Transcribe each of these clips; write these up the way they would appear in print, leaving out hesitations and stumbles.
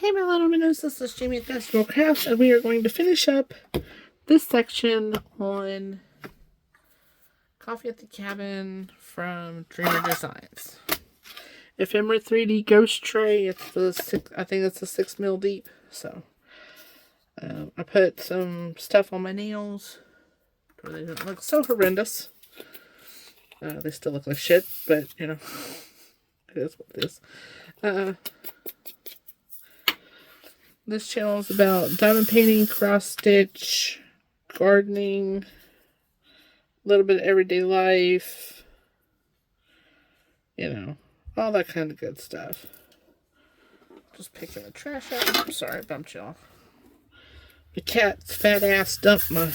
Hey my little minnows, this is Jamie at Festival Crafts, and we are going to finish up this section on Coffee at the Cabin from Dreamer Designs. Ephemera 3D Ghost Tray. It's the I think it's a 6 mil deep. So I put some stuff on my nails where they didn't look so horrendous. They still look like shit, but you know, it is what it is. This channel is about diamond painting, cross stitch, gardening, a little bit of everyday life, you know, all that kind of good stuff. Just picking the trash out. I'm sorry, I bumped y'all. The cat's fat ass dumped my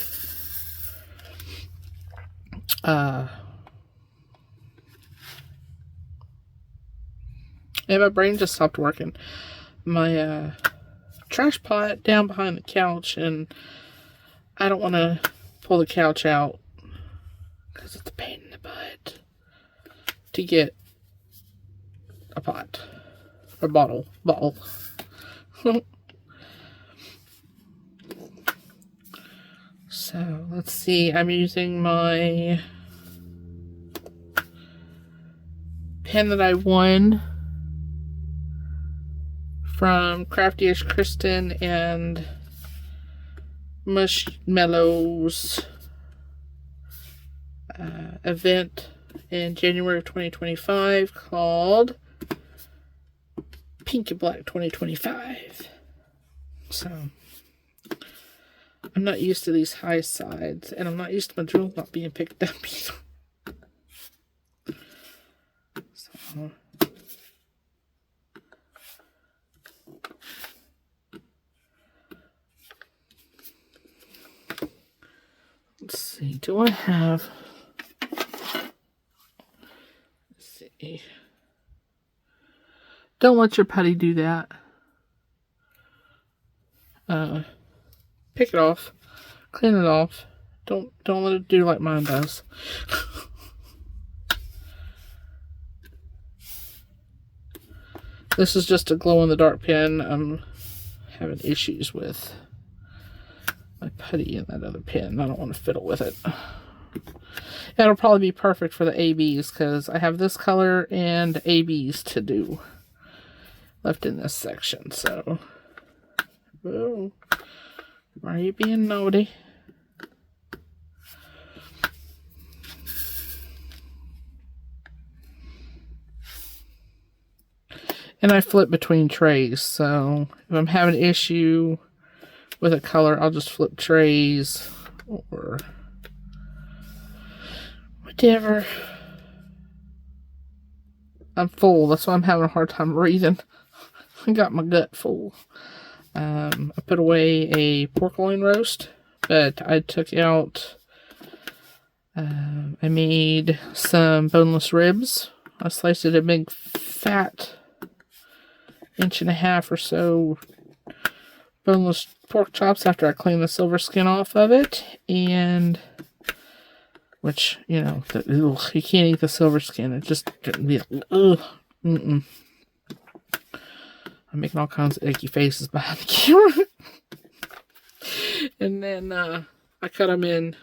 my brain just stopped working. My trash pot down behind the couch, and I don't want to pull the couch out because it's a pain in the butt to get a pot or bottle. So let's see, I'm using my pen that I won from Crafty-ish Kristen and Mushmellows event in January of 2025 called Pink and Black 2025. So I'm not used to these high sides, and I'm not used to my drill not being picked up either. So let's see, do I have, let's see, don't let your putty do that. Pick it off, clean it off, don't let it do like mine does. This is just a glow-in-the-dark pen. I'm having issues with my putty in that other pen. I don't want to fiddle with it. It'll probably be perfect for the ABs because I have this color and ABs to do left in this section. So, oh, why are you being naughty? And I flip between trays, so if I'm having an issue with a color, I'll just flip trays or whatever. I'm full. That's why I'm having a hard time breathing. I got my gut full. I put away a pork loin roast, but I took out, I made some boneless ribs. I sliced it a big fat 1.5 inch or so boneless pork chops after I cleaned the silver skin off of it, and which, you know, you can't eat the silver skin. It just be ugh. I'm making all kinds of icky faces behind the camera. And then I cut them in,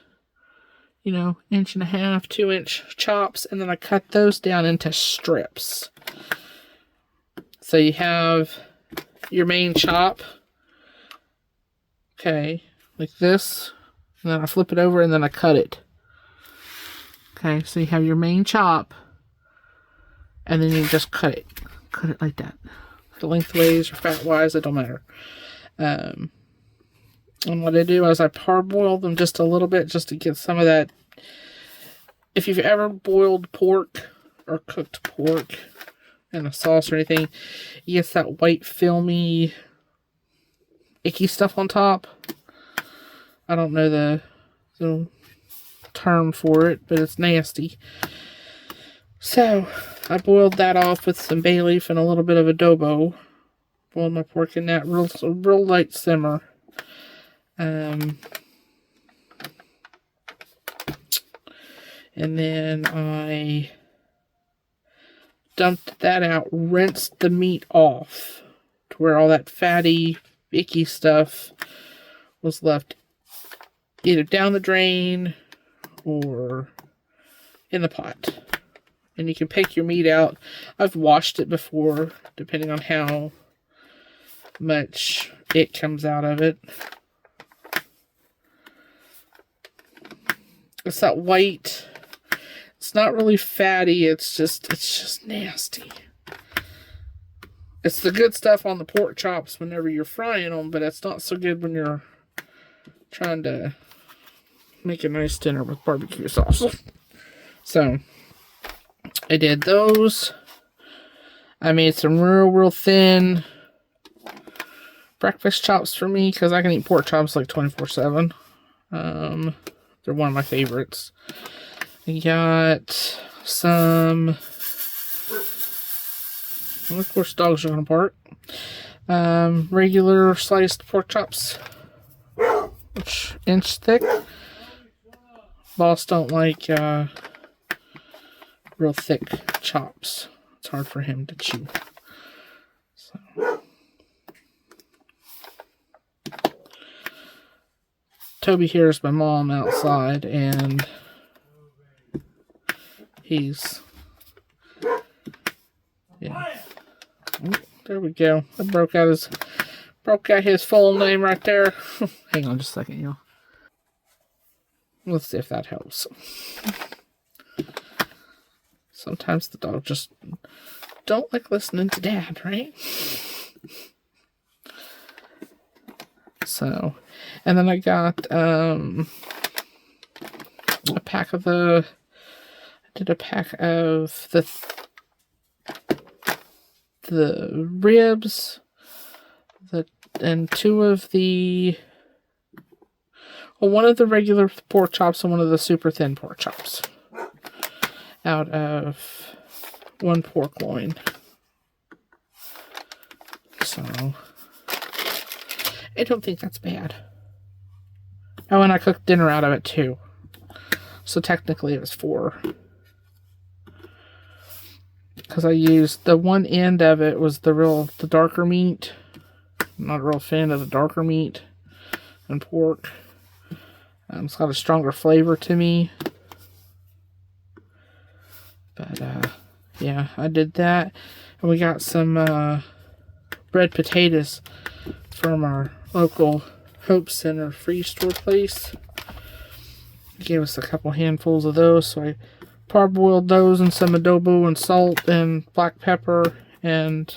you know, 1.5 inch, 2-inch chops, and then I cut those down into strips. So you have your main chop, okay, like this, and then I flip it over and then I cut it. Okay, so you have your main chop, and then you just cut it like that. Lengthways or fatwise, it don't matter. And what I do is I parboil them just a little bit just to get some of that. If you've ever boiled pork or cooked pork in a sauce or anything, it gets that white filmy icky stuff on top. I don't know the term for it, but it's nasty. So I boiled that off with some bay leaf and a little bit of adobo. Boiled my pork in that real light simmer. And then I dumped that out, rinsed the meat off to where all that fatty, icky stuff was left either down the drain or in the pot. And you can pick your meat out. I've washed it before, depending on how much it comes out of it. It's that white. It's not really fatty. It's just nasty. It's the good stuff on the pork chops whenever you're frying them, but it's not so good when you're trying to make a nice dinner with barbecue sauce. So, I did those. I made some real thin breakfast chops for me, because I can eat pork chops like 24/7. They're one of my favorites. I got some... And of course, dogs are going to bark. Regular sliced pork chops, which inch thick. Boss don't like real thick chops. It's hard for him to chew. So. Toby hears my mom outside, and he's... Yeah. Oh, there we go. I broke out his full name right there. Hang on just a second, y'all. Let's see if that helps. Sometimes the dog just don't like listening to Dad, right? So, and then I got a pack of the... I did a pack of the ribs, and two of the... Well, one of the regular pork chops and one of the super thin pork chops out of one pork loin. So, I don't think that's bad. Oh, and I cooked dinner out of it too. So technically it was 4. Because I used the one end of it was the darker meat. I'm not a real fan of the darker meat and pork. It's got a stronger flavor to me. But, yeah, I did that. And we got some red potatoes from our local Hope Center freeze store place. He gave us a couple handfuls of those, so I parboiled those in some adobo and salt and black pepper, and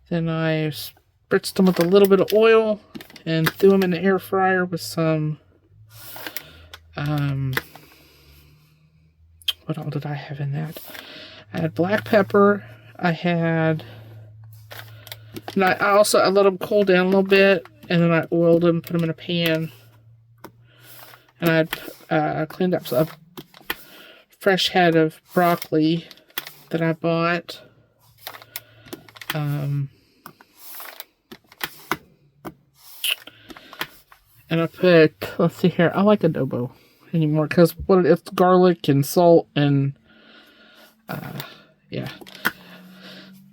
then I spritzed them with a little bit of oil and threw them in the air fryer with some, what all did I have in that? I had black pepper, and I let them cool down a little bit, and then I oiled them, put them in a pan, and I cleaned up a fresh head of broccoli that I bought. And I put, let's see here, I like adobo anymore because it's garlic and salt and, yeah.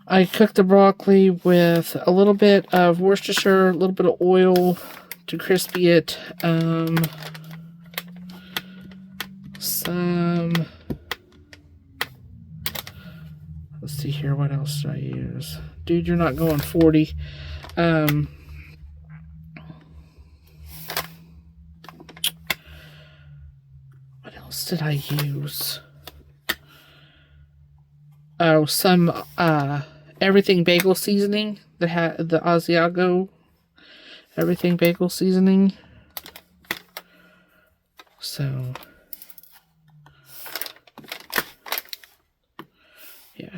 I cooked the broccoli with a little bit of Worcestershire, a little bit of oil to crispy it, let's see here, what else did I use? Dude, you're not going 40. What else did I use? Oh, some everything bagel seasoning. The Asiago everything bagel seasoning. So, yeah.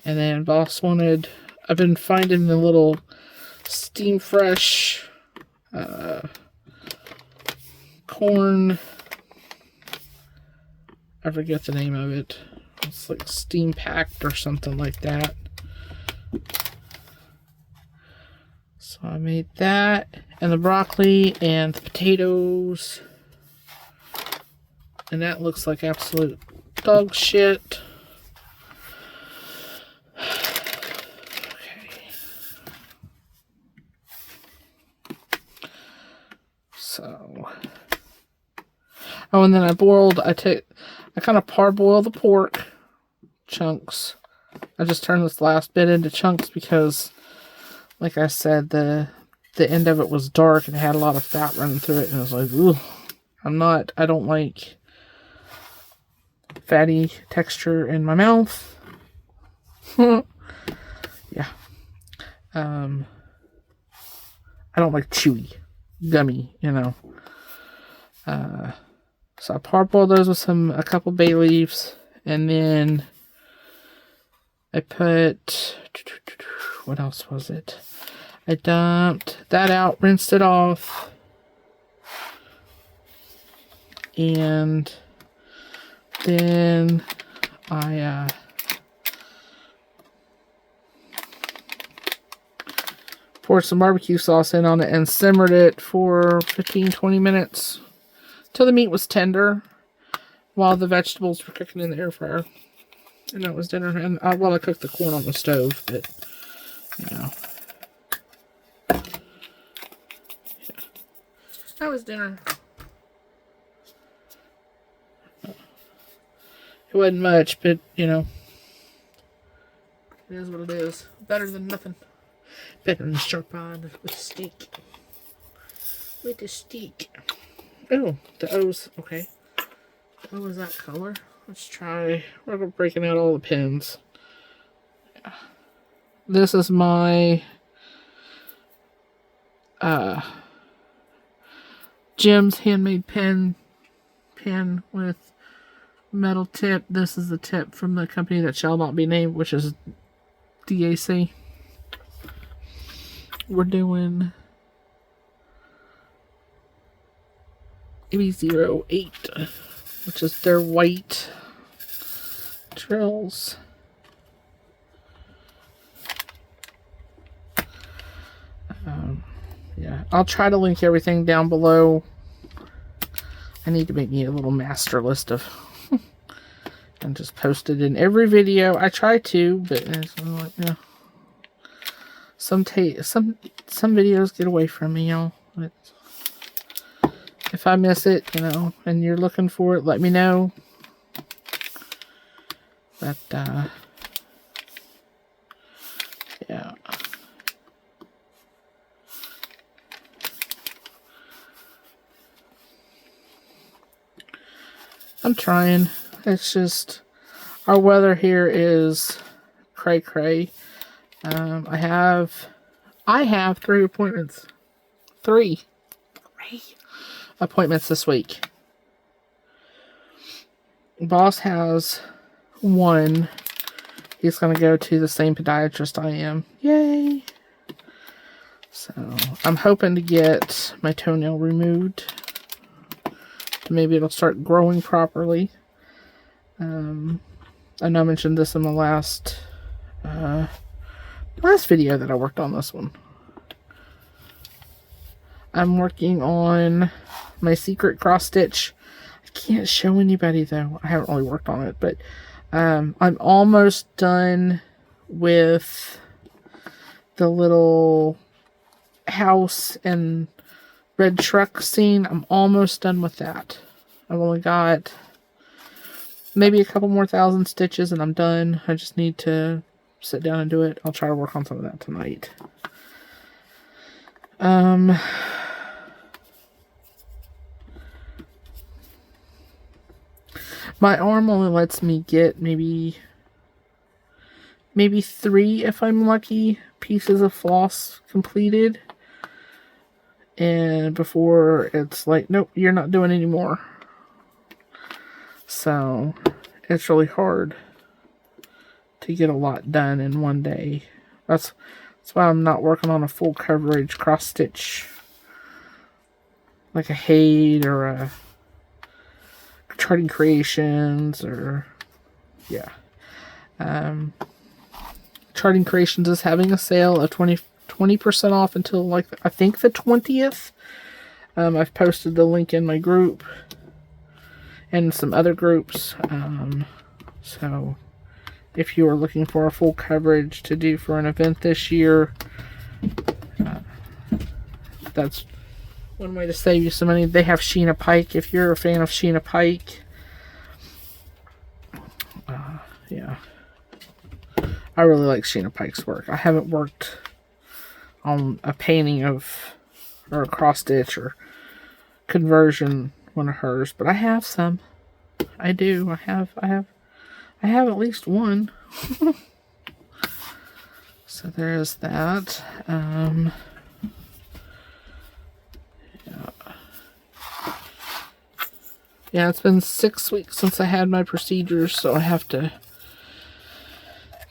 And then Boss wanted, I've been finding the little Steam Fresh corn, I forget the name of it. It's like Steam Packed or something like that. So I made that, and the broccoli, and the potatoes. And that looks like absolute dog shit. Oh, and then I kind of parboil the pork chunks. I just turned this last bit into chunks because, like I said, the end of it was dark and it had a lot of fat running through it, and I was like, ooh, I don't like fatty texture in my mouth. Yeah. I don't like chewy, gummy, you know. So I parboiled those with a couple bay leaves, and then I put, what else was it? I dumped that out, rinsed it off, and then I poured some barbecue sauce in on it and simmered it for 15-20 minutes till the meat was tender while the vegetables were cooking in the air fryer. And that was dinner. And I cooked the corn on the stove, but you know. Yeah. That was dinner. It wasn't much, but you know, it is what it is. Better than nothing. Better than sharp pie with steak. With the steak. Oh, the O's. Okay. What was that color? Let's try. We're breaking out all the pins. Yeah. This is my Jim's handmade pen with metal tip. This is the tip from the company that shall not be named, which is DAC. We're doing AB08, which is their white drills. Yeah, I'll try to link everything down below. I need to make me a little master list of and just post it in every video. I try to, but it's like, you know, some videos get away from me, y'all. If I miss it, you know, and you're looking for it, let me know. But yeah. I'm trying. It's just, our weather here is cray cray. I have 3 appointments. 3 appointments this week. Boss has 1. He's going to go to the same podiatrist I am. Yay! So, I'm hoping to get my toenail removed. Maybe it'll start growing properly. I know I mentioned this in the last video that I worked on this one. I'm working on my secret cross stitch. I can't show anybody though. I haven't really worked on it, but I'm almost done with the little house and red truck scene. I'm almost done with that. I've only got maybe a couple more thousand stitches and I'm done. I just need to sit down and do it. I'll try to work on some of that tonight. My arm only lets me get maybe 3, if I'm lucky, pieces of floss completed. And before it's like, nope, you're not doing any more. So it's really hard to get a lot done in one day. That's why I'm not working on a full coverage cross stitch like a Hade or a Charting Creations, or yeah. Charting Creations is having a sale of 20% off until like I think the 20th. I've posted the link in my group and some other groups. So if you are looking for a full coverage to do for an event this year, that's One way to save you some money, they have Sheena Pike. If you're a fan of Sheena Pike, yeah, I really like Sheena Pike's work. I haven't worked on a painting of, or a cross stitch or conversion one of hers, but I have some. I do. I have at least one. So there's that. Yeah, it's been 6 weeks since I had my procedures, so I have to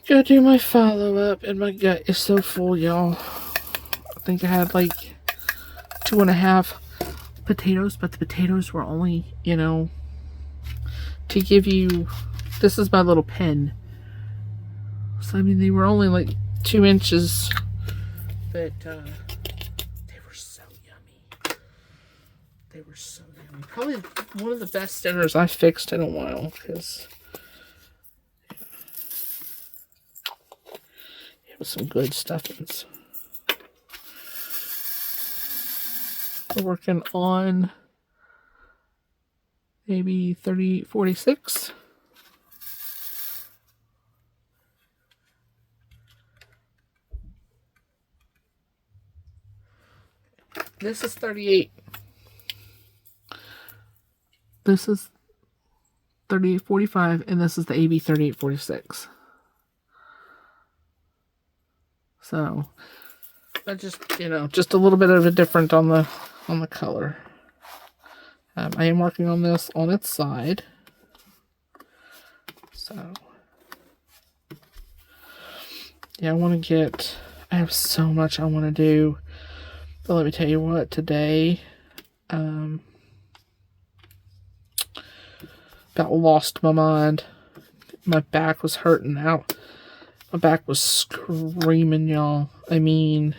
go do my follow-up, and my gut is so full, y'all. I think I had like 2.5 potatoes, but the potatoes were only, you know, to give you, this is my little pen. So, I mean, they were only like 2 inches, but they were so yummy. They were so yummy. Probably one of the best dinners I've fixed in a while, because it was some good stuffings. We're working on maybe 46. This is 38. This is 3845, and this is the AB 3846. So, but just, you know, just a little bit of a different on the color. I am working on this on its side. So, yeah, I have so much I want to do. But let me tell you what, today, about lost my mind. My back was hurting out. My back was screaming, y'all. I mean,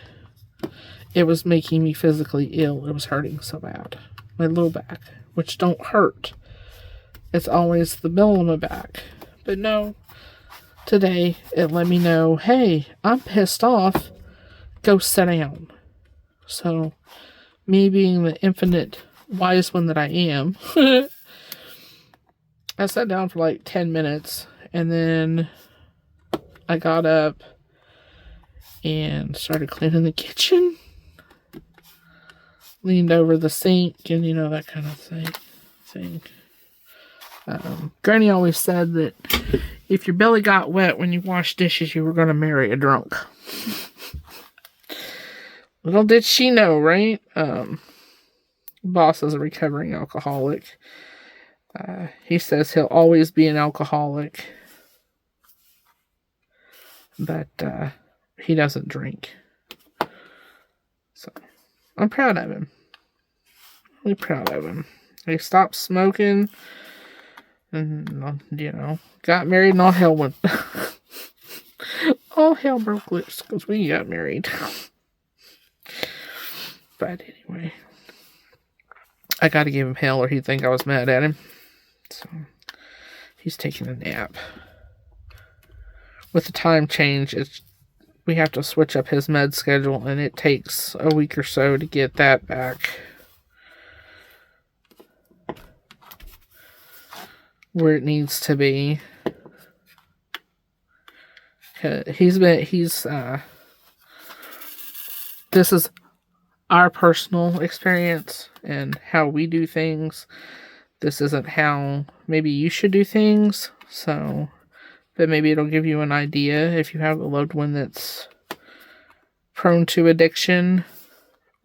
it was making me physically ill. It was hurting so bad. My low back, which don't hurt. It's always the middle of my back. But no, today it let me know, hey, I'm pissed off. Go sit down. So, me being the infinite wise one that I am, I sat down for like 10 minutes, and then I got up and started cleaning the kitchen. Leaned over the sink and, you know, that kind of thing. Granny always said that if your belly got wet when you washed dishes, you were going to marry a drunk. Little did she know, right? Boss is a recovering alcoholic. He says he'll always be an alcoholic. But he doesn't drink. So, I'm proud of him. Really proud of him. He stopped smoking. And, you know, got married and all hell went... all hell broke loose because we got married. But anyway, I gotta give him hell or he'd think I was mad at him. So, he's taking a nap. With the time change, we have to switch up his med schedule, and it takes a week or so to get that back where it needs to be. This is our personal experience and how we do things. This isn't how maybe you should do things. So, but maybe it'll give you an idea if you have a loved one that's prone to addiction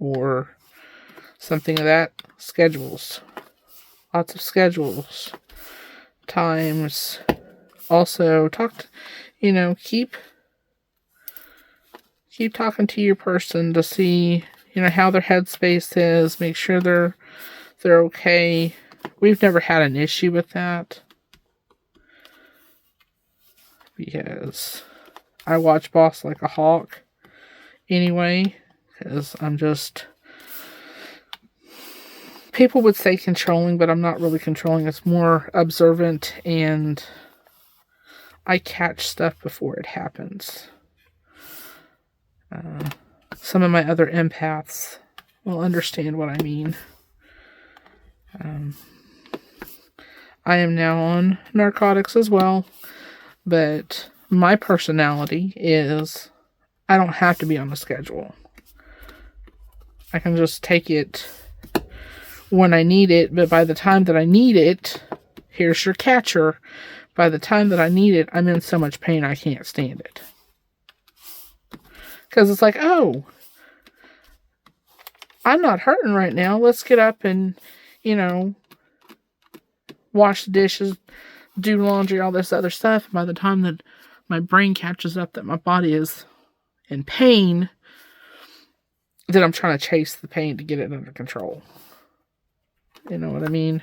or something of that. Schedules. Lots of schedules. Times. Also, keep talking to your person to see, how their headspace is. Make sure they're okay. We've never had an issue with that. Because I watch Boss like a hawk anyway. Because I'm just... People would say controlling, but I'm not really controlling. It's more observant, and I catch stuff before it happens. Some of my other empaths will understand what I mean. I am now on narcotics as well, but my personality is I don't have to be on a schedule. I can just take it when I need it, but by the time that I need it, here's your catcher. By the time that I need it, I'm in so much pain I can't stand it. Because it's like, oh, I'm not hurting right now. Let's get up and, wash the dishes, do laundry, all this other stuff. And by the time that my brain catches up that my body is in pain, then I'm trying to chase the pain to get it under control. You know what I mean?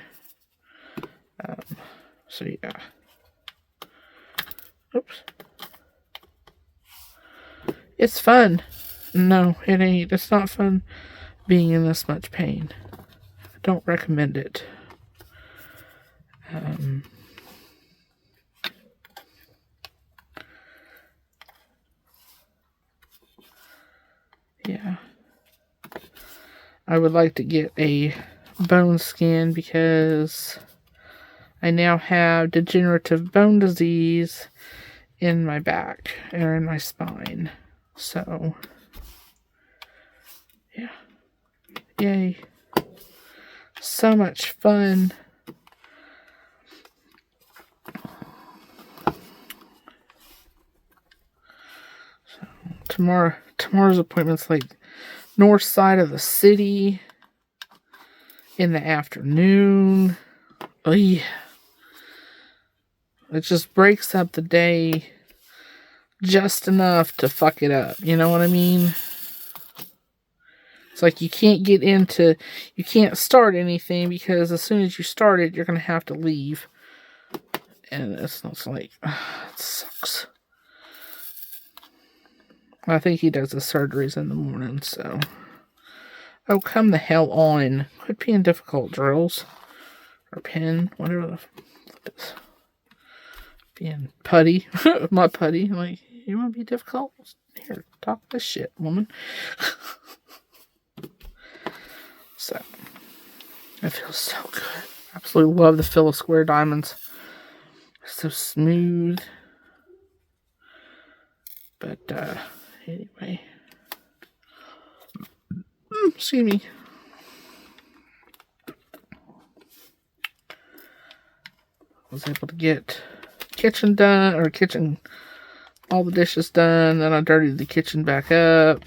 So yeah. Oops. It's fun. No, it ain't. It's not fun being in this much pain. I don't recommend it. Yeah. I would like to get a bone scan because I now have degenerative bone disease in my back or in my spine. So, yeah. Yay. So much fun. So, tomorrow's appointment's like north side of the city in the afternoon. Oh yeah. It just breaks up the day just enough to fuck it up. You know what I mean? It's like you can't start anything because as soon as you start it, you're going to have to leave. And it's like, it sucks. I think he does the surgeries in the morning, so. Oh, come the hell on. Quit being difficult, drills. Or pen, whatever the flip is. Being putty. My putty. Like, you want to be difficult? Here, talk this shit, woman. So, it feels so good. Absolutely love the feel of square diamonds. So smooth. But, anyway. Excuse me. I was able to get kitchen done, all the dishes done. Then I dirtied the kitchen back up.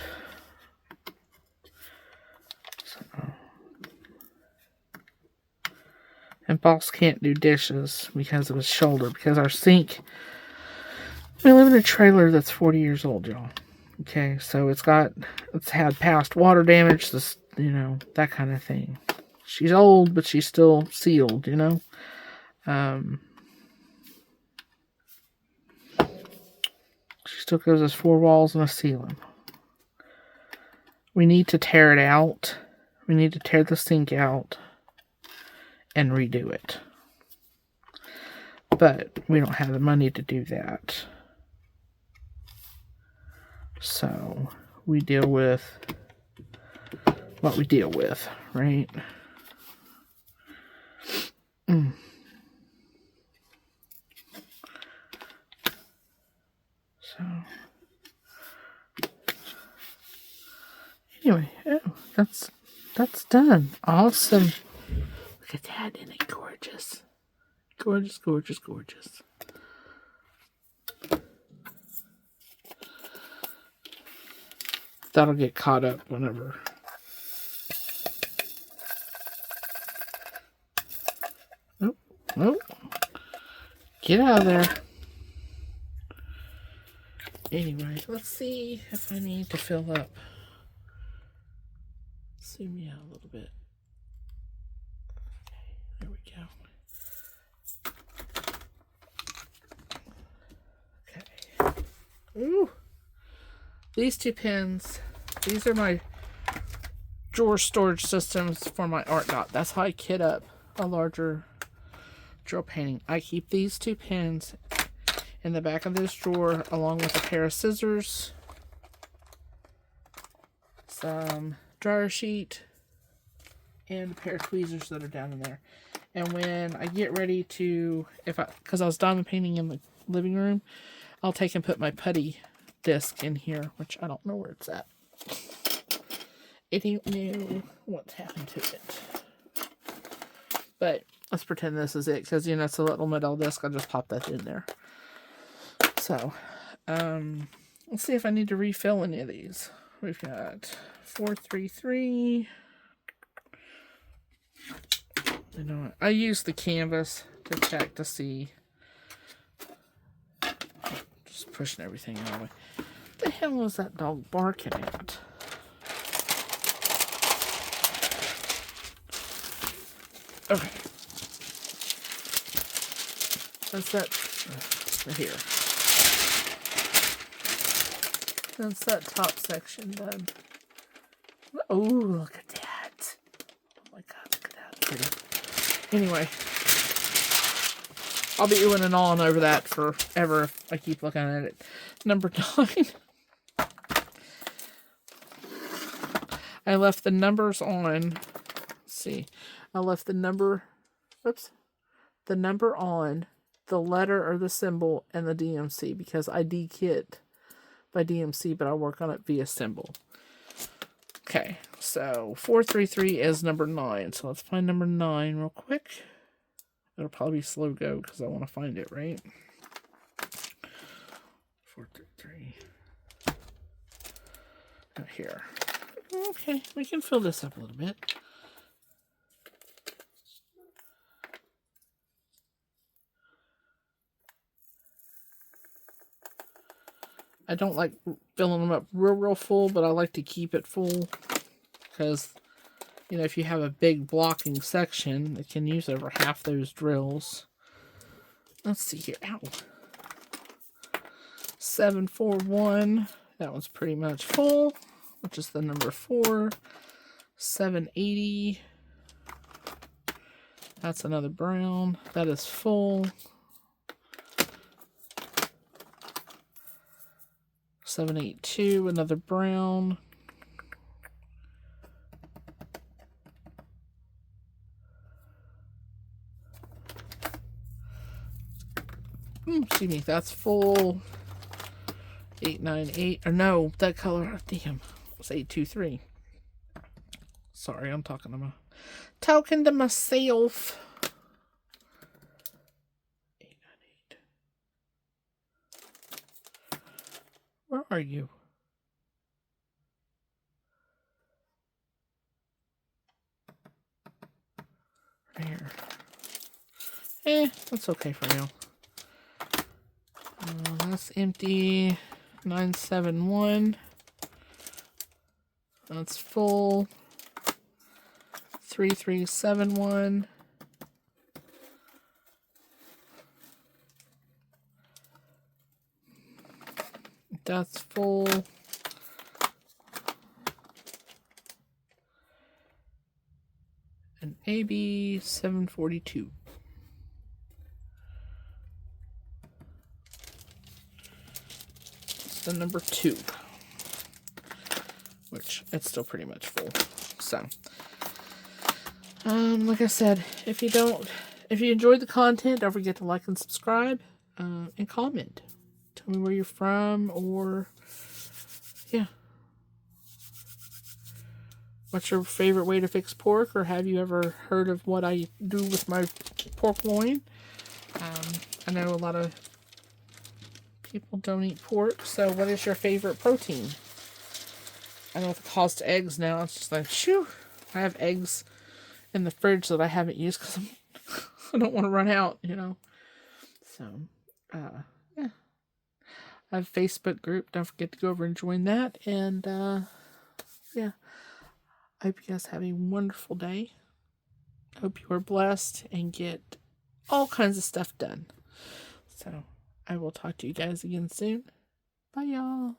So. And Boss can't do dishes because of his shoulder, because our sink, we live in a trailer that's 40 years old, y'all. Okay, so it's had past water damage, that kind of thing. She's old, but she's still sealed, She still gives us 4 walls and a ceiling. We need to tear it out. We need to tear the sink out and redo it. But we don't have the money to do that. So we deal with what we deal with, right? So anyway, that's done. Awesome. Look at that, isn't it gorgeous? Gorgeous, gorgeous, gorgeous. That'll get caught up whenever. Oh. Get out of there. Anyway, let's see if I need to fill up. Zoom me out a little bit. Okay, there we go. Okay. Ooh. These 2 pens, these are my drawer storage systems for my art dot. That's how I kit up a larger drawer painting. I keep these 2 pens in the back of this drawer along with a pair of scissors, some dryer sheet, and a pair of tweezers that are down in there. And when I get ready to, because I was diamond painting in the living room, I'll take and put my putty disc in here, which I don't know where it's at. I don't know what's happened to it. But let's pretend this is it, because, you know, it's a little metal disc. I'll just pop that in there. So, let's see if I need to refill any of these. We've got 433. You know what? I use the canvas to check to see. Just pushing everything out of the way. What the hell was that dog barking at? Okay. That's that right here. That's that top section done. Oh, look at that. Oh my god, look at that. Pretty. Anyway. I'll be oohing and awing over that forever if I keep looking at it. Number 9. I left the numbers on. Let's see. I left the number, the number on, the letter or the symbol, and the DMC, because I de-kit by DMC, but I'll work on it via symbol. Okay, so 433 is number 9. So let's find number 9 real quick. It'll probably be slow go because I want to find it, right? 433. Right here. Okay, we can fill this up a little bit. I don't like filling them up real full, but I like to keep it full because, you know, if you have a big blocking section, it can use over half those drills. Let's see here. Ow. 741. That one's pretty much full, which is the number 4. 780. That's another brown. That is full. 782, another brown. Excuse me, that's full. 898, or no, that color, damn, it was 823. Sorry, I'm talking to myself. 898. Where are you? Right here. That's okay for now. That's empty. 971. That's full. 3371. That's full. And AB 742. The number 2, which it's still pretty much full. So, like I said, if you enjoyed the content, don't forget to like and subscribe, and comment. Tell me where you're from, or yeah, what's your favorite way to fix pork, or have you ever heard of what I do with my pork loin? I know a lot of people don't eat pork, so what is your favorite protein? I know with the cost of eggs now, it's just like, shoo, I have eggs in the fridge that I haven't used because I don't want to run out, you know. So, yeah. I have a Facebook group. Don't forget to go over and join that. And, yeah. I hope you guys have a wonderful day. I hope you are blessed and get all kinds of stuff done. So, I will talk to you guys again soon. Bye, y'all.